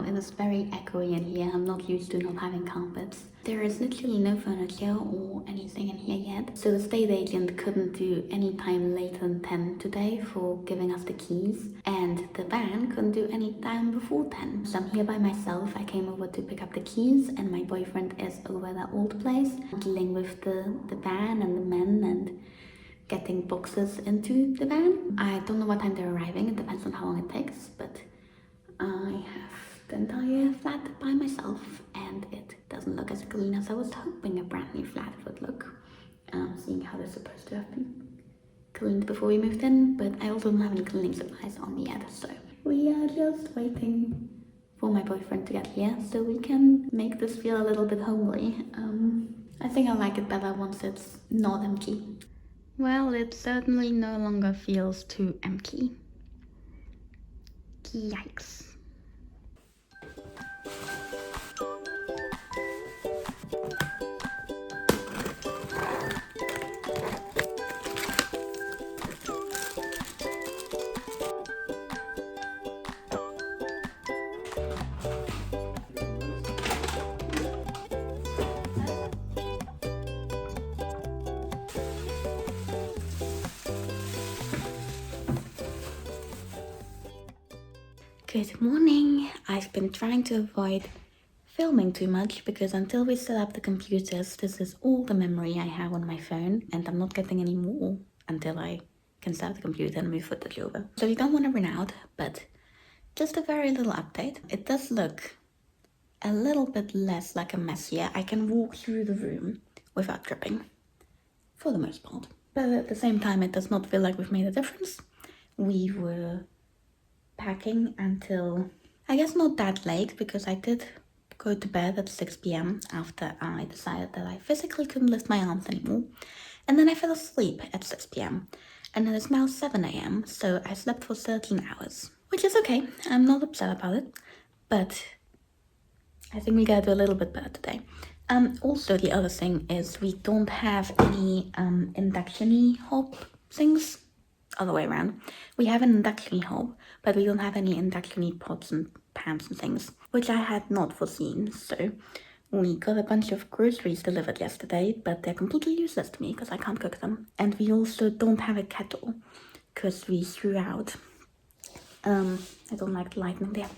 It is very echoey in here. I'm not used to not having carpets. There is literally no furniture or anything in here yet. So the state agent couldn't do any time later than 10 today for giving us the keys. And the van couldn't do any time before 10. So I'm here by myself. I came over to pick up the keys and my boyfriend is over at the old place dealing with the van and the men and getting boxes into the van. I don't know what time they're arriving. It depends on how long it takes, but I have the entire flat by myself and it doesn't look as clean as I was hoping a brand new flat would look. Seeing how they're supposed to have been cleaned before we moved in, but I also don't have any cleaning supplies on me yet, so we are just waiting for my boyfriend to get here so we can make this feel a little bit homely. I think I like it better once it's not empty. Well, it certainly no longer feels too empty. Yikes. Good morning. I've been trying to avoid filming too much because until we set up the computers, this is all the memory I have on my phone and I'm not getting any more until I can set up the computer and move footage over. So you don't want to run out, but just a very little update. It does look a little bit less like a mess here. I can walk through the room without tripping, for the most part. But at the same time, it does not feel like we've made a difference. We were packing until, I guess not that late, because I did go to bed at 6 p.m. after I decided that I physically couldn't lift my arms anymore. And then I fell asleep at 6 p.m. And it is now 7 a.m. so I slept for 13 hours. Which is okay, I'm not upset about it, but I think we gotta do a little bit better today. Also the other thing is we don't have any induction-y hob things. Other way around. We have an induction hob, but we don't have any induction pots and pans and things, which I had not foreseen. So we got a bunch of groceries delivered yesterday, but they're completely useless to me because I can't cook them. And we also don't have a kettle because we threw out, I don't like the lightning there,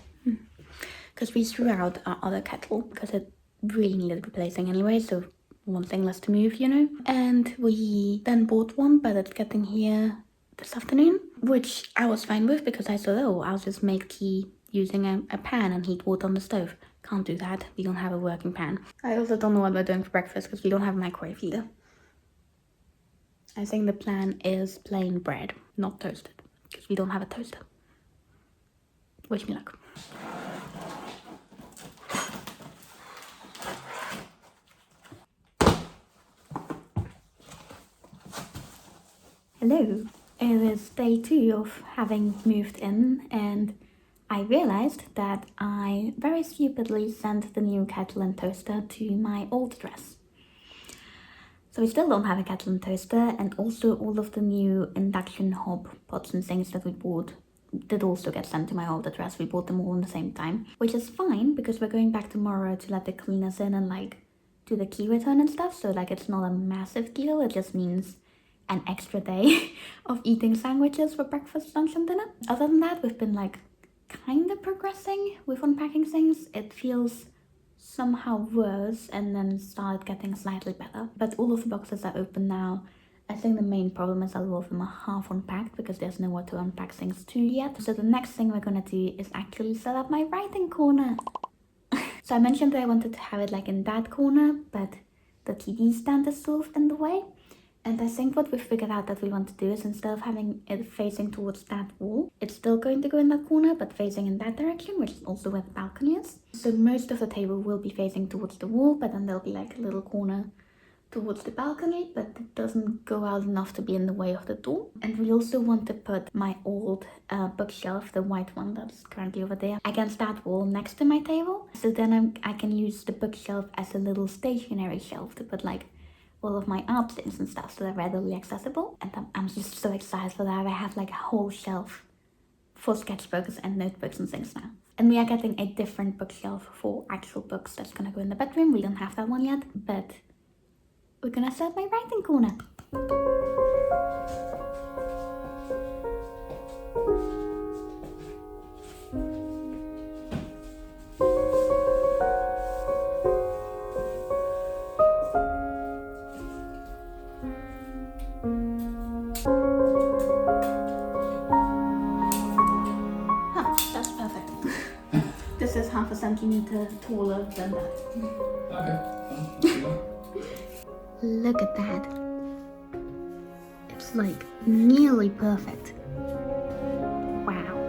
because we threw out our other kettle because it really needed replacing anyway, so one thing less to move, you know. And we then bought one, but it's getting here this afternoon, which I was fine with because I thought, oh, I'll just make tea using a pan and heat water on the stove. Can't do that, we don't have a working pan. I also don't know what we're doing for breakfast because we don't have a microwave either. I think the plan is plain bread, not toasted, because we don't have a toaster. Wish me luck. Hello. It is day 2 of having moved in and I realized that I very stupidly sent the new kettle and toaster to my old address. So we still don't have a kettle and toaster, and also all of the new induction hob pots and things that we bought did also get sent to my old address. We bought them all at the same time, which is fine because we're going back tomorrow to let the cleaners in and like do the key return and stuff. So like it's not a massive deal, it just means an extra day of eating sandwiches for breakfast, lunch and dinner. Other than that, we've been like kind of progressing with unpacking things. It feels somehow worse and then started getting slightly better. But all of the boxes are open now. I think the main problem is a lot of them are half unpacked because there's nowhere to unpack things to yet. So the next thing we're gonna do is actually set up my writing corner. So I mentioned that I wanted to have it like in that corner, but the TV stand is sort of in the way. And I think what we figured out that we want to do is instead of having it facing towards that wall, it's still going to go in that corner, but facing in that direction, which is also where the balcony is. So most of the table will be facing towards the wall, but then there'll be like a little corner towards the balcony, but it doesn't go out enough to be in the way of the door. And we also want to put my old bookshelf, the white one that's currently over there, against that wall next to my table. So then I can use the bookshelf as a little stationary shelf to put like all of my art things and stuff, so they're readily accessible. And I'm just so excited for that. I have like a whole shelf for sketchbooks and notebooks and things now. And we are getting a different bookshelf for actual books that's gonna go in the bedroom. We don't have that one yet, but we're gonna set my writing corner. That's perfect. This is half a centimeter taller than that. Okay. Look at that. It's like nearly perfect. Wow.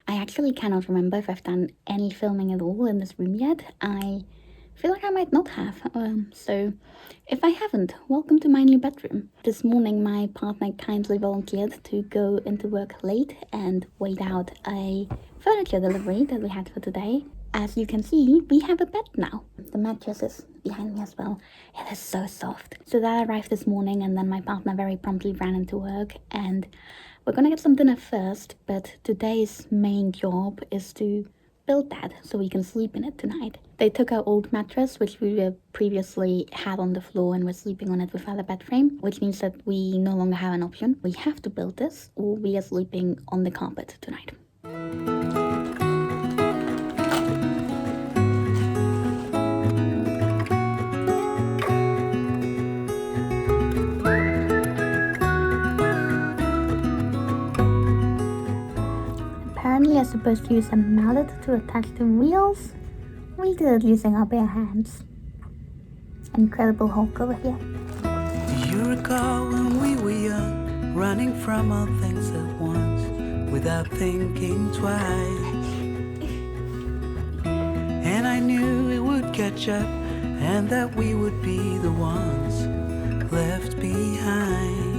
I actually cannot remember if I've done any filming at all in this room yet. I feel like I might not have. So if I haven't, welcome to my new bedroom. This morning my partner kindly volunteered to go into work late and wait out a furniture delivery that we had for today. As you can see, we have a bed now. The mattress is behind me as well. It is so soft. So that arrived this morning, and then my partner very promptly ran into work, and we're gonna get some dinner first, but today's main job is to build that so we can sleep in it tonight. They took our old mattress, which we were previously had on the floor, and we're sleeping on it without a bed frame, which means that we no longer have an option. We have to build this, or we are sleeping on the carpet tonight. Apparently I'm supposed to use a mallet to attach the wheels. We did it using our bare hands. Incredible Hulk over here. Do you recall when we were young, running from all things at once, without thinking twice? And I knew it would catch up, and that we would be the ones left behind.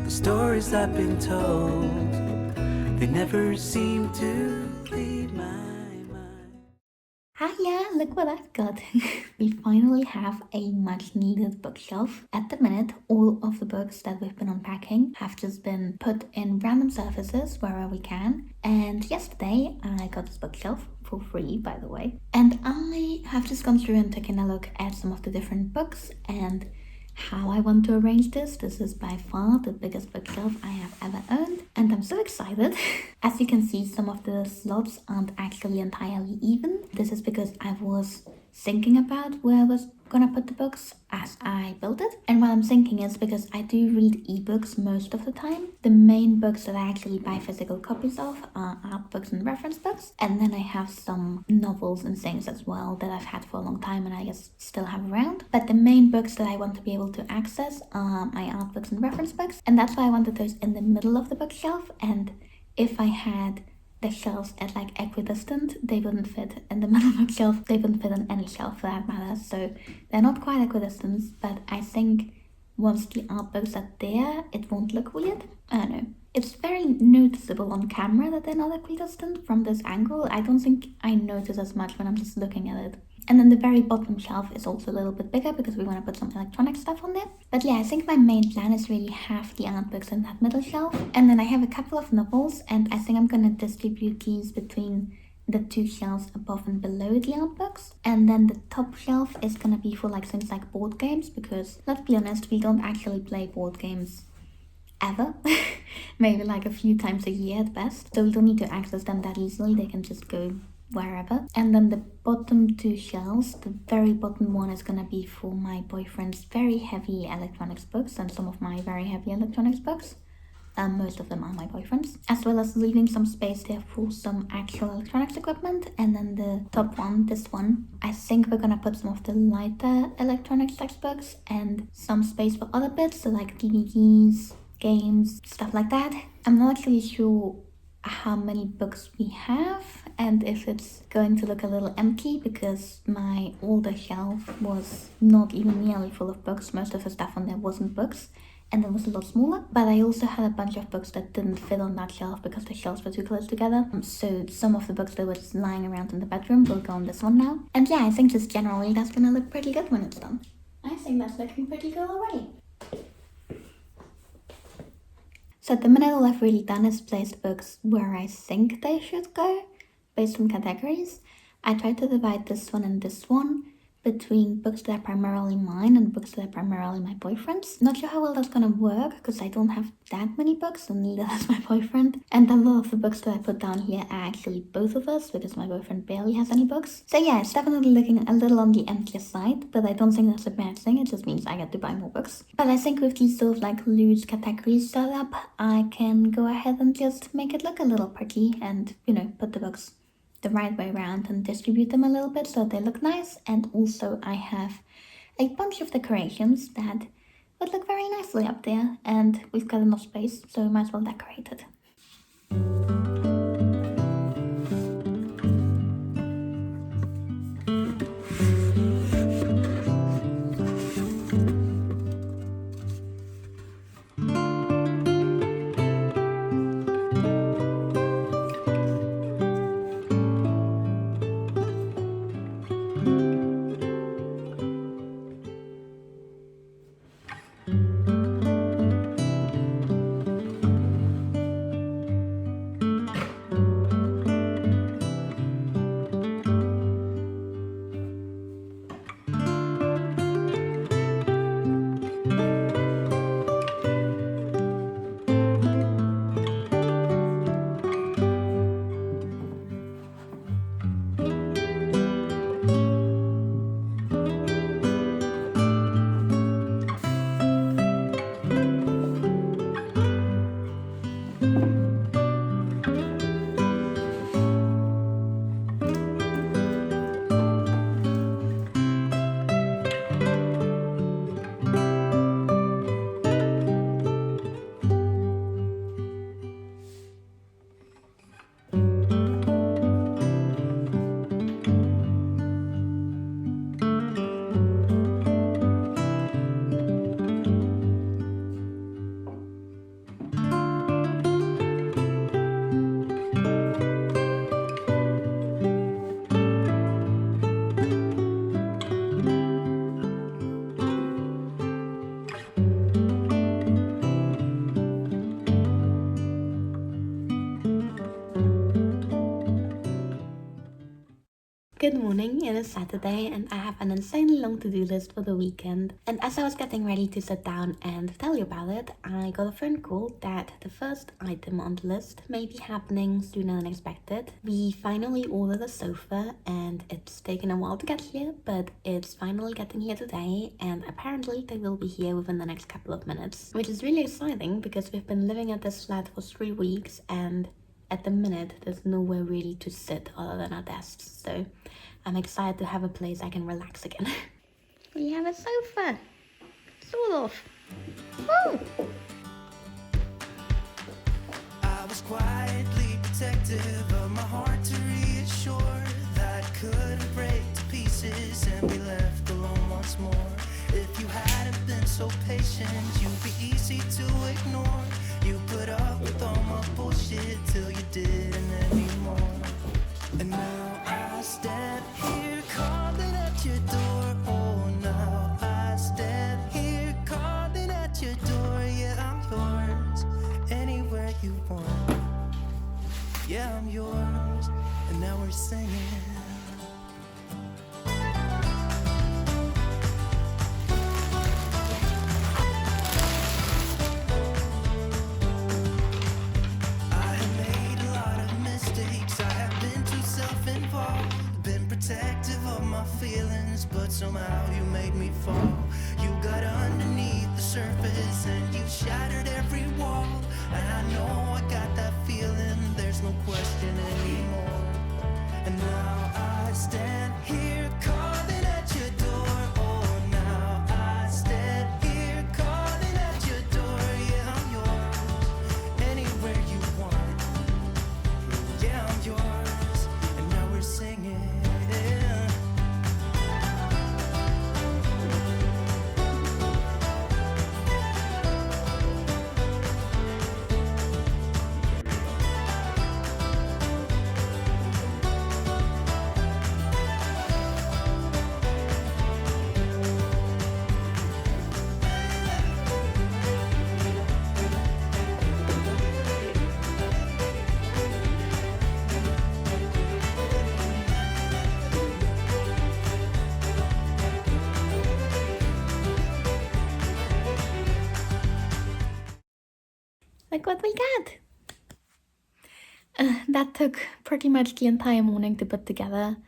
The stories I've been told, they never seem to leave my mind. Hiya, look what I've got. We finally have a much needed bookshelf. At the minute, all of the books that we've been unpacking have just been put in random surfaces wherever we can. And yesterday I got this bookshelf for free, by the way. And I have just gone through and taken a look at some of the different books and how I want to arrange this. This is by far the biggest bookshelf I have ever owned, and I'm so excited. As you can see, some of the slots aren't actually entirely even. This is because I was thinking about where I was gonna put the books as I built it. And what I'm thinking is because I do read ebooks most of the time, the main books that I actually buy physical copies of are art books and reference books. And then I have some novels and things as well that I've had for a long time and I guess still have around. But the main books that I want to be able to access are my art books and reference books. And that's why I wanted those in the middle of the bookshelf. And if I had the shelves at like equidistant, they wouldn't fit in the middle bookshelf. They wouldn't fit on any shelf for that matter. So they're not quite equidistant, but I think once the art books are there, it won't look weird. I don't know. It's very noticeable on camera that they're not equidistant from this angle. I don't think I notice as much when I'm just looking at it. And then the very bottom shelf is also a little bit bigger because we want to put some electronic stuff on there. But yeah, I think my main plan is really have the art books in that middle shelf. And then I have a couple of novels, and I think I'm going to distribute these between the two shelves above and below the art books. And then the top shelf is going to be for like things like board games, because let's be honest, we don't actually play board games ever. Maybe like a few times a year at best. So we don't need to access them that easily. They can just go wherever. And then the bottom two shelves, the very bottom one is gonna be for my boyfriend's very heavy electronics books and some of my very heavy electronics books. Most of them are my boyfriend's, as well as leaving some space there for some actual electronics equipment. And then the top one, this one, I think we're gonna put some of the lighter electronics textbooks and some space for other bits, so like DVDs, games, stuff like that. I'm not actually sure how many books we have and if it's going to look a little empty, because my older shelf was not even nearly full of books. Most of the stuff on there wasn't books, and it was a lot smaller. But I also had a bunch of books that didn't fit on that shelf because the shelves were too close together. So some of the books that were just lying around in the bedroom will go on this one now. And yeah, I think just generally that's gonna look pretty good when it's done. I think that's looking pretty good already. So at the minute, all I've really done is place the books where I think they should go, based on categories. I tried to divide this one and this one between books that are primarily mine and books that are primarily my boyfriend's. Not sure how well that's gonna work, because I don't have that many books, and neither has my boyfriend. And a lot of the books that I put down here are actually both of us, because my boyfriend barely has any books. So yeah, it's definitely looking a little on the emptier side, but I don't think that's a bad thing. It just means I get to buy more books. But I think with these sort of like loose categories set up, I can go ahead and just make it look a little pretty and, you know, put the books the right way around and distribute them a little bit so they look nice. And also I have a bunch of decorations that would look very nicely up there, and we've got enough space, so we might as well decorate it. Good morning, it is Saturday and I have an insanely long to-do list for the weekend. And as I was getting ready to sit down and tell you about it, I got a phone call that the first item on the list may be happening sooner than expected. We finally ordered a sofa and it's taken a while to get here, but it's finally getting here today, and apparently they will be here within the next couple of minutes. Which is really exciting because we've been living at this flat for 3 weeks and at the minute there's nowhere really to sit other than our desks, so I'm excited to have a place I can relax again. We have a sofa, sort of. Woo! I was quietly protective of my heart to reassure that I couldn't break to pieces and be left alone once more. If you hadn't been so patient, you'd be easy to ignore. You put up with all my bullshit till you didn't anymore. And now I stand here calling at your door. Oh, now I stand here calling at your door. Yeah, I'm yours, anywhere you want. Yeah, I'm yours, and now we're singing. I have made a lot of mistakes. I have been too self-involved, been protective of my feelings, but somehow you made me fall. You got underneath the surface and you shattered every wall. And I know I got that feeling, there's no question anymore. And now I stand here calling at your door. Oh, now I stand here calling at your door. Yeah, I'm yours, anywhere you want. Yeah, I'm yours, and now we're singing. Look what we got! That took pretty much the entire morning to put together,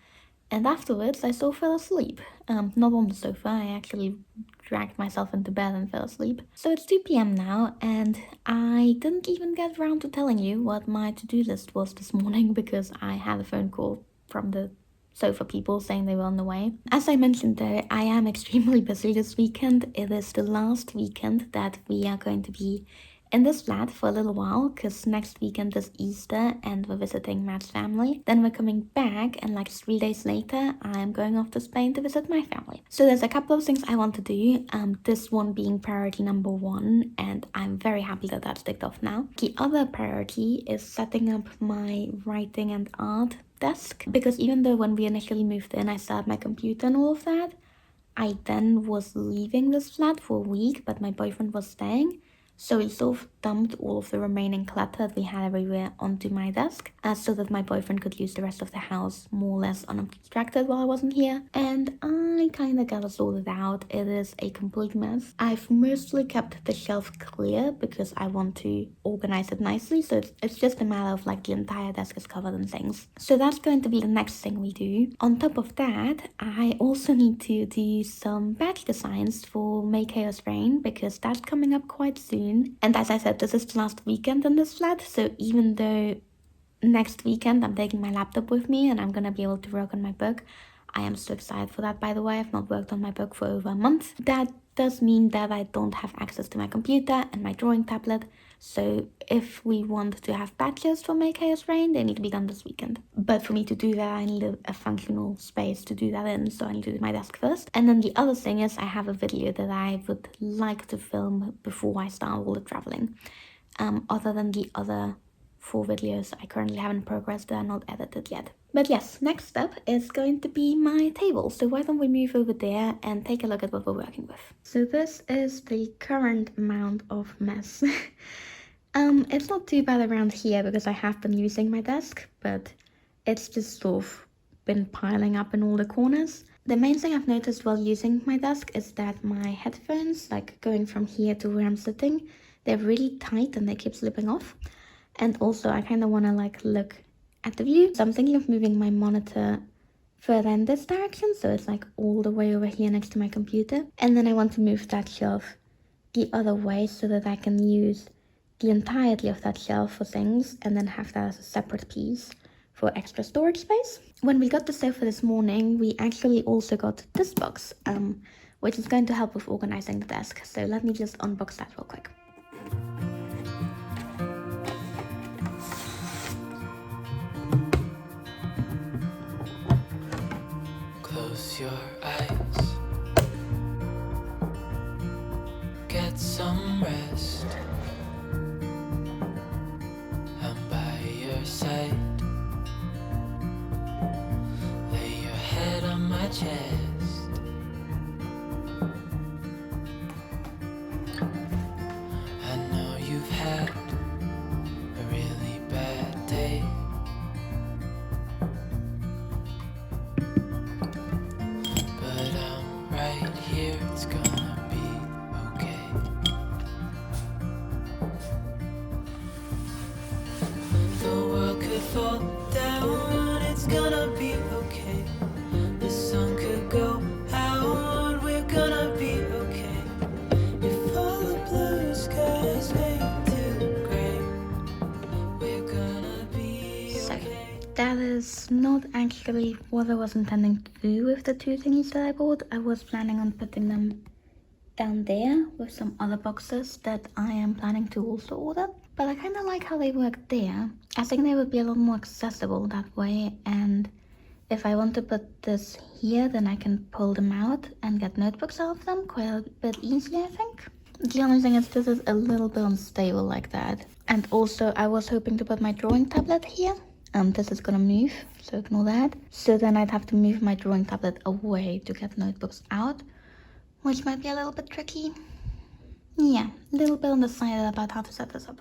and afterwards I still fell asleep. Not on the sofa, I actually dragged myself into bed and fell asleep. So it's 2 p.m. now, and I didn't even get around to telling you what my to-do list was this morning because I had a phone call from the sofa people saying they were on the way. As I mentioned though, I am extremely busy this weekend. It is the last weekend that we are going to be in this flat for a little while, because next weekend is Easter and we're visiting Matt's family. Then we're coming back, and like 3 days later I'm going off to Spain to visit my family. So there's a couple of things I want to do, this one being priority number 1, and I'm very happy that that's ticked off now. The other priority is setting up my writing and art desk, because even though when we initially moved in I set up my computer and all of that, I then was leaving this flat for a week, but my boyfriend was staying. So he sort of dumped all of the remaining clutter that we had everywhere onto my desk, so that my boyfriend could use the rest of the house more or less unobstructed while I wasn't here. And I kind of got it sorted out. It is a complete mess. I've mostly kept the shelf clear because I want to organize it nicely. So it's just a matter of like the entire desk is covered in things. So that's going to be the next thing we do. On top of that, I also need to do some badge designs for May Chaos Rain because that's coming up quite soon. And as I said, this is the last weekend in this flat, so even though next weekend I'm taking my laptop with me and I'm gonna be able to work on my book, I am so excited for that, by the way. I've not worked on my book for over a month. That does mean that I don't have access to my computer and my drawing tablet, so if we want to have badges for May Chaos Rain, they need to be done this weekend. But for me to do that, I need a functional space to do that in, so I need to do my desk first. And then the other thing is I have a video that I would like to film before I start all the traveling. Other than the other 4 videos I currently have in progress that are not edited yet. But yes, next step is going to be my table. So why don't we move over there and take a look at what we're working with. So this is the current amount of mess. It's not too bad around here because I have been using my desk, but it's just sort of been piling up in all the corners. The main thing I've noticed while using my desk is that my headphones, like going from here to where I'm sitting, they're really tight and they keep slipping off. And also I kind of want to like look at the view. So I'm thinking of moving my monitor further in this direction, so it's like all the way over here next to my computer. And then I want to move that shelf the other way so that I can use the entirety of that shelf for things and then have that as a separate piece for extra storage space. When we got the sofa this morning, we actually also got this box, which is going to help with organizing the desk. So let me just unbox that real quick. Close your eyes, get some rest. not actually what I was intending to do with the two thingies that I bought. I was planning on putting them down there with some other boxes that I am planning to also order. But I kind of like how they work there. I think they would be a lot more accessible that way, and if I want to put this here, then I can pull them out and get notebooks out of them quite a bit easier, I think. The only thing is this is a little bit unstable like that. And also I was hoping to put my drawing tablet here. This is gonna move, so ignore that. So then I'd have to move my drawing tablet away to get notebooks out, which might be a little bit tricky. Yeah, a little bit undecided about how to set this up.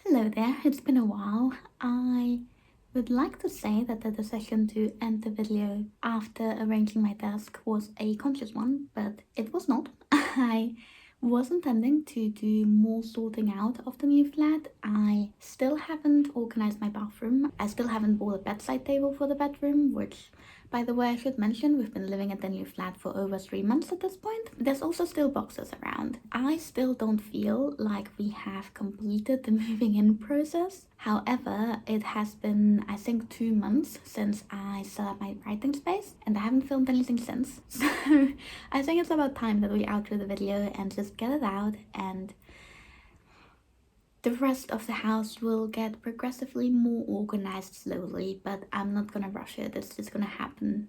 Hello there, it's been a while. I would like to say that the decision to end the video after arranging my desk was a conscious one, but it was not. I was intending to do more sorting out of the new flat. I still haven't organized my bathroom. I still haven't bought a bedside table for the bedroom, which, by the way, I should mention, we've been living at the new flat for over 3 months at this point. There's also still boxes around. I still don't feel like we have completed the moving in process. However, it has been, I think, 2 months since I set up my writing space, and I haven't filmed anything since. So I think it's about time that we outro the video and just get it out, and the rest of the house will get progressively more organized slowly, but I'm not gonna rush it. It's just gonna happen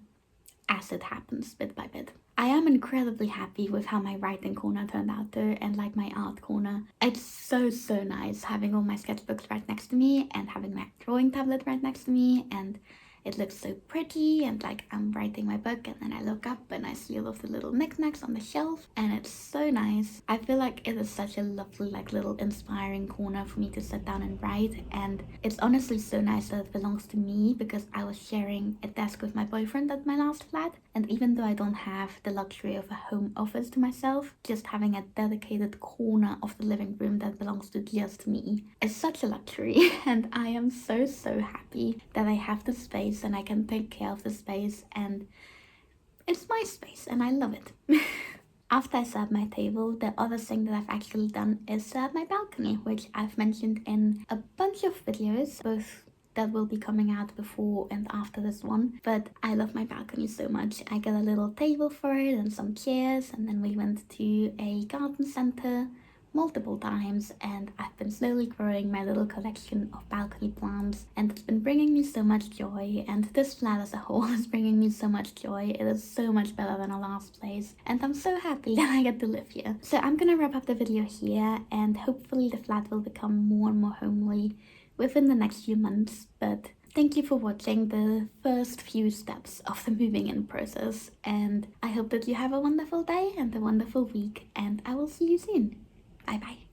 as it happens, bit by bit. I am incredibly happy with how my writing corner turned out though, and like my art corner. It's so nice having all my sketchbooks right next to me and having my drawing tablet right next to me, and it looks so pretty, and like I'm writing my book and then I look up and I see all of the little knickknacks on the shelf, and it's so nice. I feel like it is such a lovely like little inspiring corner for me to sit down and write, and it's honestly so nice that it belongs to me because I was sharing a desk with my boyfriend at my last flat, and even though I don't have the luxury of a home office to myself, just having a dedicated corner of the living room that belongs to just me is such a luxury. And I am so happy that I have the space and I can take care of the space, and it's my space and I love it. After I set up my table, the other thing that I've actually done is set up my balcony, which I've mentioned in a bunch of videos, both that will be coming out before and after this one. But I love my balcony so much. I got a little table for it and some chairs, and then we went to a garden center multiple times, and I've been slowly growing my little collection of balcony plants, and it's been bringing me so much joy, and this flat as a whole is bringing me so much joy. It is so much better than our last place, and I'm so happy that I get to live here. So I'm gonna wrap up the video here, and hopefully the flat will become more and more homely within the next few months. But thank you for watching the first few steps of the moving in process, and I hope that you have a wonderful day and a wonderful week, and I will see you soon. Bye bye.